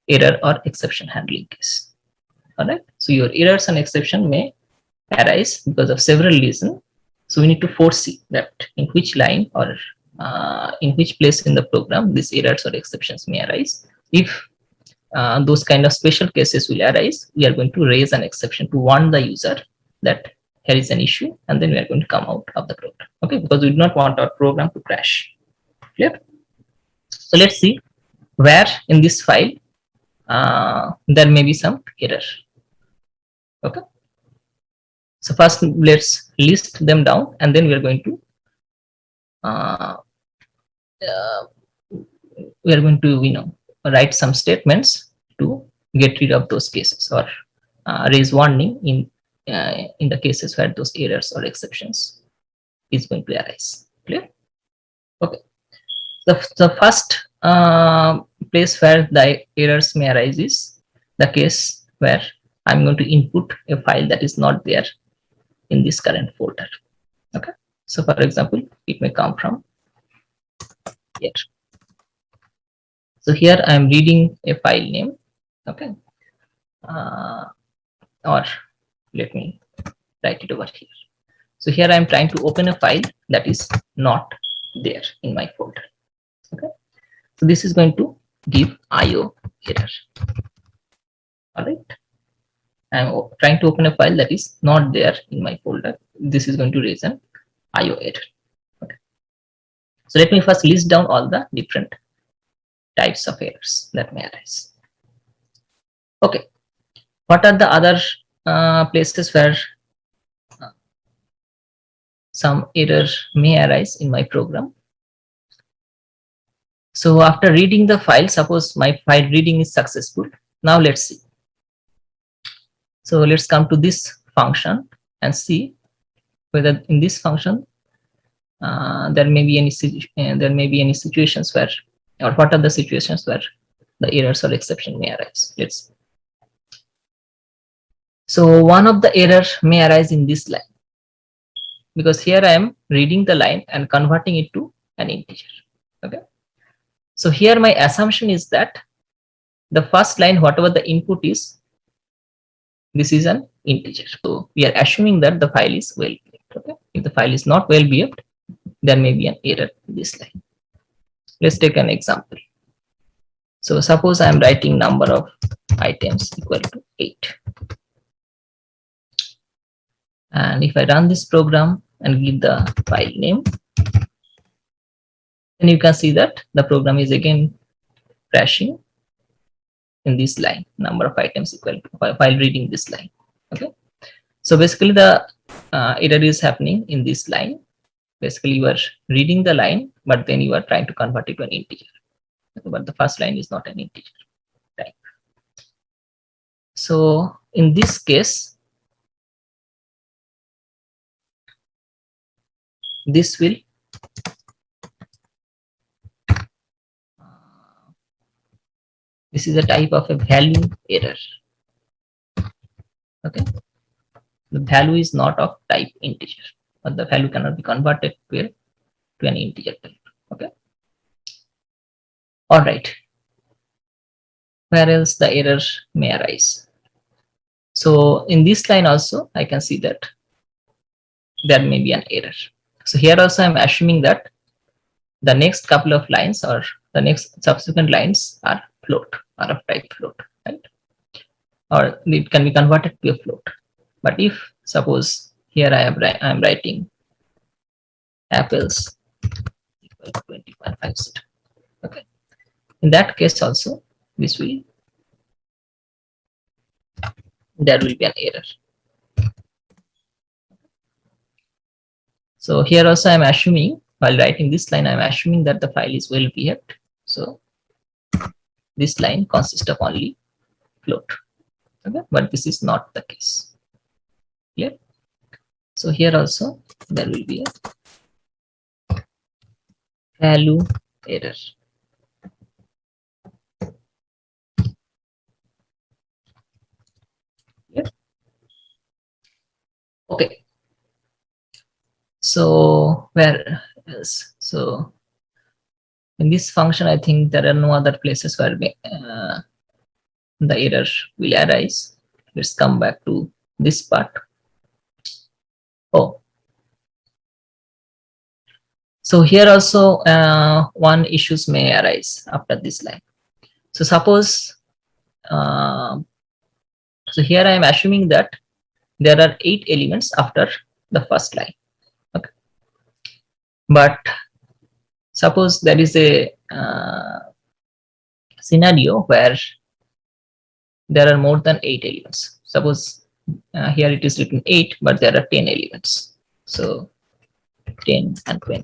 error or exception handling case. All right. So your errors and exception may arise because of several reasons. So we need to foresee that in which line or in which place in the program these errors or exceptions may arise. If those kind of special cases will arise, we are going to raise an exception to warn the user that here is an issue, and then we are going to come out of the program. Okay, because we do not want our program to crash. Clear? So let's see where in this file there may be some error. Okay. So first, let's list them down, and then we are going to write some statements to get rid of those cases, or raise warning in the cases where those errors or exceptions is going to arise. Clear? Okay. The first place where the errors may arise is the case where I'm going to input a file that is not there in this current folder. Okay, so for example, it may come from here. So here I am reading a file name. Okay, or let me write it over here. So here I am trying to open a file that is not there in my folder. Okay, so this is going to give IO error. All right, I'm trying to open a file that is not there in my folder. This is going to raise an IO error. Okay, so let me first list down all the different types of errors that may arise. Okay, what are the other places where some error may arise in my program? So after reading the file, suppose my file reading is successful. Now let's see. So let's come to this function and see whether in this function there may be any situations where, or what are the situations where the errors or exception may arise. Let's see. So one of the error may arise in this line, because here I am reading the line and converting it to an integer. Okay, so here my assumption is that the first line, whatever the input is, this is an integer. So we are assuming that the file is well behaved. Okay, if the file is not well behaved, there may be an error in this line. Let's take an example. So suppose I am writing number of items equal to 8. And if I run this program and give the file name, then you can see that the program is again crashing in this line, number of items equal to, while reading this line. Okay, so basically the error is happening in this line. Basically you are reading the line, but then you are trying to convert it to an integer. Okay, but the first line is not an integer type. So in this case, this will this is a type of a value error. Okay, the value is not of type integer, but the value cannot be converted to an integer type. Okay, all right, where else the error may arise? So in this line also I can see that there may be an error. So here also I'm assuming that the next couple of lines or the next subsequent lines are float, are of type float, right? Or it can be converted to a float. But if suppose here I am writing apples equal to 20.5, okay, in that case also this will, there will be an error. So here also I'm assuming, while writing this line, I'm assuming that the file is well behaved. So this line consists of only float. Okay, but this is not the case. Clear? So here also there will be a value error. Clear? Okay. So where else? So in this function, I think there are no other places where the error will arise. Let's come back to this part. Oh, so here also one issues may arise after this line. So suppose, so here I am assuming that there are 8 elements after the first line. Okay, but suppose there is a scenario where there are more than 8 elements. Suppose here it is written 8, but there are 10 elements. So 10 and 20.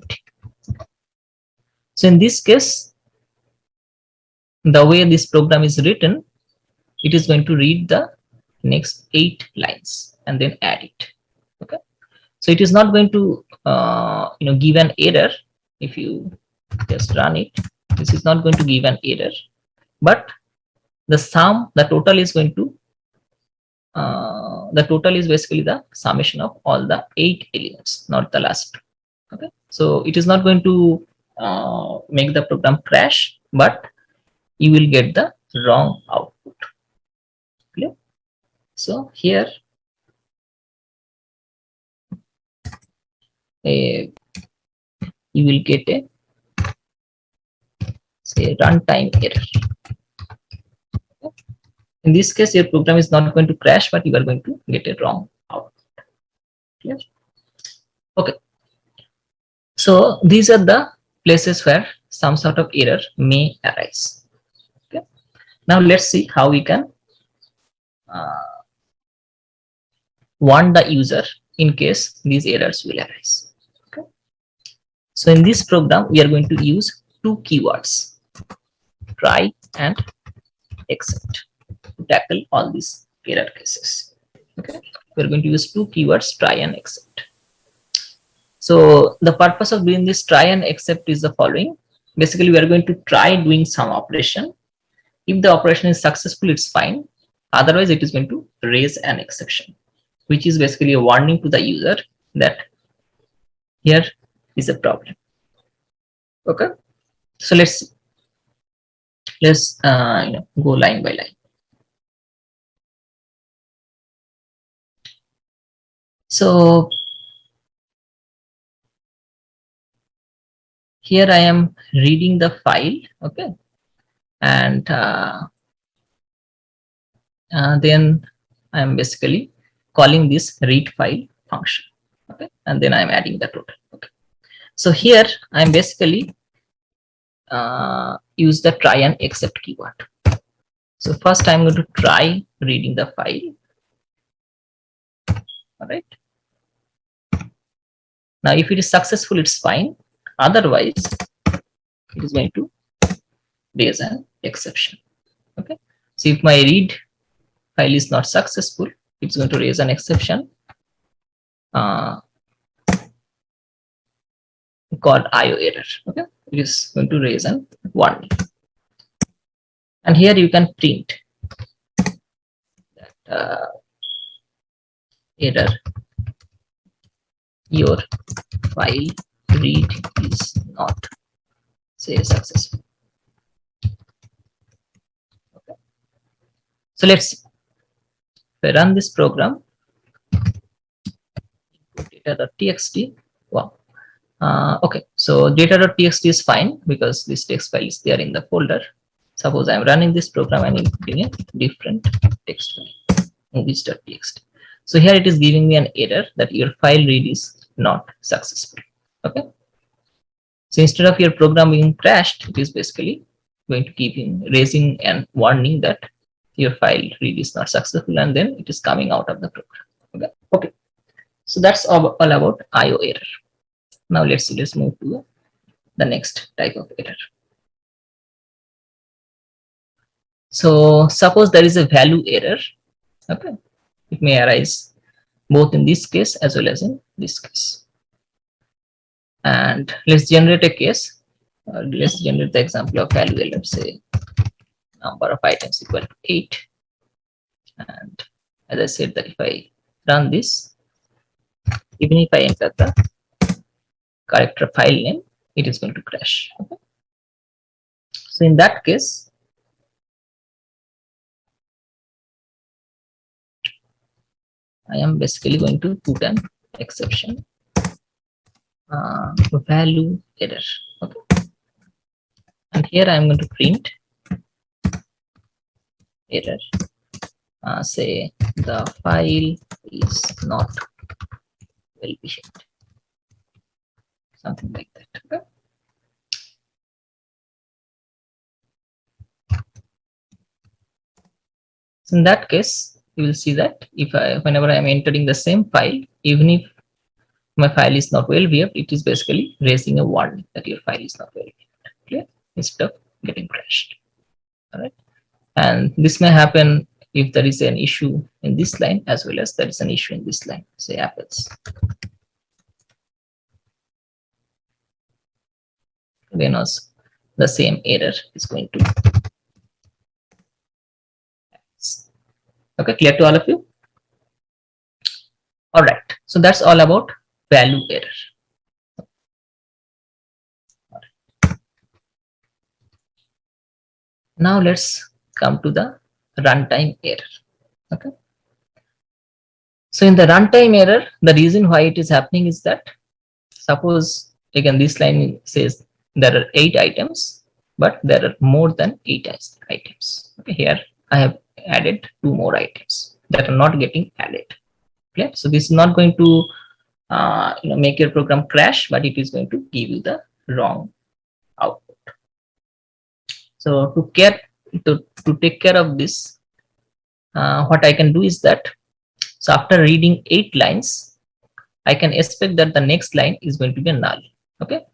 So in this case, the way this program is written, it is going to read the next 8 lines and then add it. Okay, so it is not going to give an error. If you just run it, this is not going to give an error, but the sum, the total is going to the total is basically the summation of all the 8 elements, not the last. Okay, so it is not going to make the program crash, but you will get the wrong output. Clear? So here you will get a say runtime error. In this case, your program is not going to crash, but you are going to get a wrong output. Clear? Okay. So these are the places where some sort of error may arise. Okay. Now let's see how we can warn the user in case these errors will arise. Okay. So in this program, we are going to use two keywords, try and except, to tackle all these error cases. Okay, we're going to use two keywords, try and except. So the purpose of doing this try and except is the following. Basically, we are going to try doing some operation. If the operation is successful, it's fine. Otherwise, it is going to raise an exception, which is basically a warning to the user that here is a problem. Okay, so let's go line by line. So here I am reading the file, okay, and then I am basically calling this read file function, okay, and then I am adding the total. Okay, so here I am basically use the try and except keyword. So first I'm going to try reading the file. All right. Now, if it is successful, it's fine. Otherwise, it is going to raise an exception. Okay. So if my read file is not successful, it's going to raise an exception called IO error. Okay. It is going to raise an warning. And here you can print that error, your file read is not say successful. Okay. So let's run this program. Data.txt. Wow. Okay, so data.txt is fine because this text file is there in the folder. Suppose I'm running this program and including a different text file, movies.txt. So here it is giving me an error that your file read is not successful. Okay. So instead of your program being crashed, it is basically going to keep raising and warning that your file read is not successful, and then it is coming out of the program. Okay. Okay. So that's all about IO error. Now let's move to the next type of error. So suppose there is a value error. Okay, it may arise both in this case as well as in this case. And let's generate a case. Let's generate the example of value error. Say number of items equal to 8. And as I said, that if I run this, even if I enter the correct file name, it is going to crash. Okay. So in that case, I am basically going to put an exception, value error. Okay. And here I am going to print error. Say the file is not well behaved. Something like that. Okay. So in that case, you will see that if whenever I am entering the same file, even if my file is not well behaved, it is basically raising a warning that your file is not well behaved. Clear? Instead of getting crashed. All right. And this may happen if there is an issue in this line as well as there is an issue in this line, say apples. Then also the same error is going to. Okay, clear to all of you? All right, so that's all about value error. Now let's come to the runtime error. Okay, so in the runtime error, the reason why it is happening is that, suppose again this line says there are 8 items, but there are more than 8 items. Okay, here I have added 2 more items that are not getting added. Okay, so this is not going to make your program crash, but it is going to give you the wrong output. So to take care of this, what I can do is that, so after reading 8 lines, I can expect that the next line is going to be a null. Okay,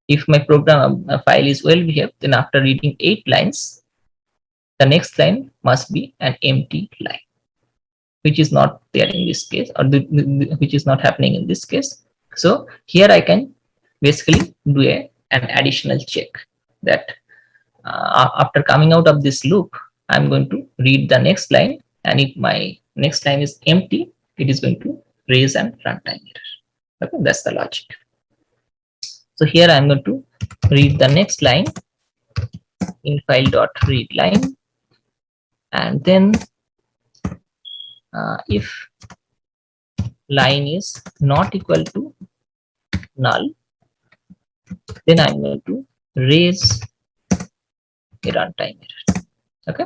if my program file is well behaved, then after reading 8 lines, the next line must be an empty line, which is not there in this case, or which is not happening in this case. So here I can basically do an additional check that after coming out of this loop, I'm going to read the next line, and if my next line is empty, it is going to raise an runtime error. Okay, that's the logic. So here I'm going to read the next line in file dot read line, and then if line is not equal to null, then I'm going to raise a runtime error. Okay,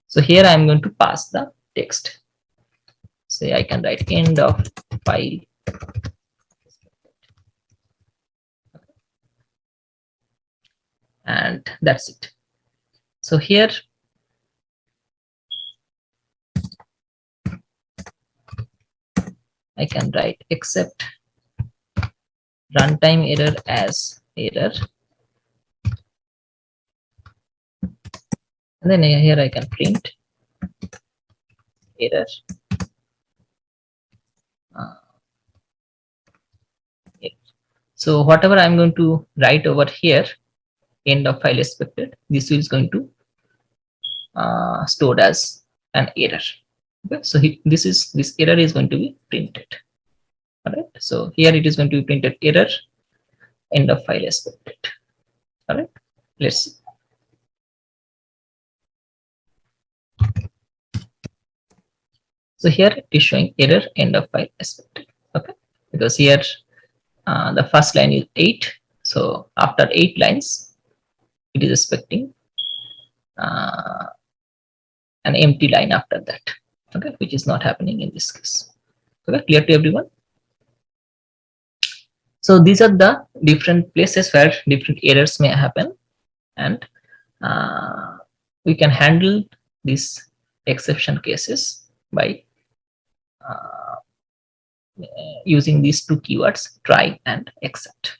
so here I'm going to pass the text. Say I can write end of file, and that's it. So here I can write except runtime error as error, and then here I can print error. So whatever I'm going to write over here, end of file expected, this is going to stored as an error. Okay, so this error is going to be printed. All right, so here it is going to be printed error, end of file expected. All right, let's see. So here it is showing error, end of file expected. Okay, because here the first line is 8, so after 8 lines it is expecting an empty line after that. Okay, which is not happening in this case. Okay, clear to everyone? So these are the different places where different errors may happen, and we can handle these exception cases by using these 2 keywords, try and except.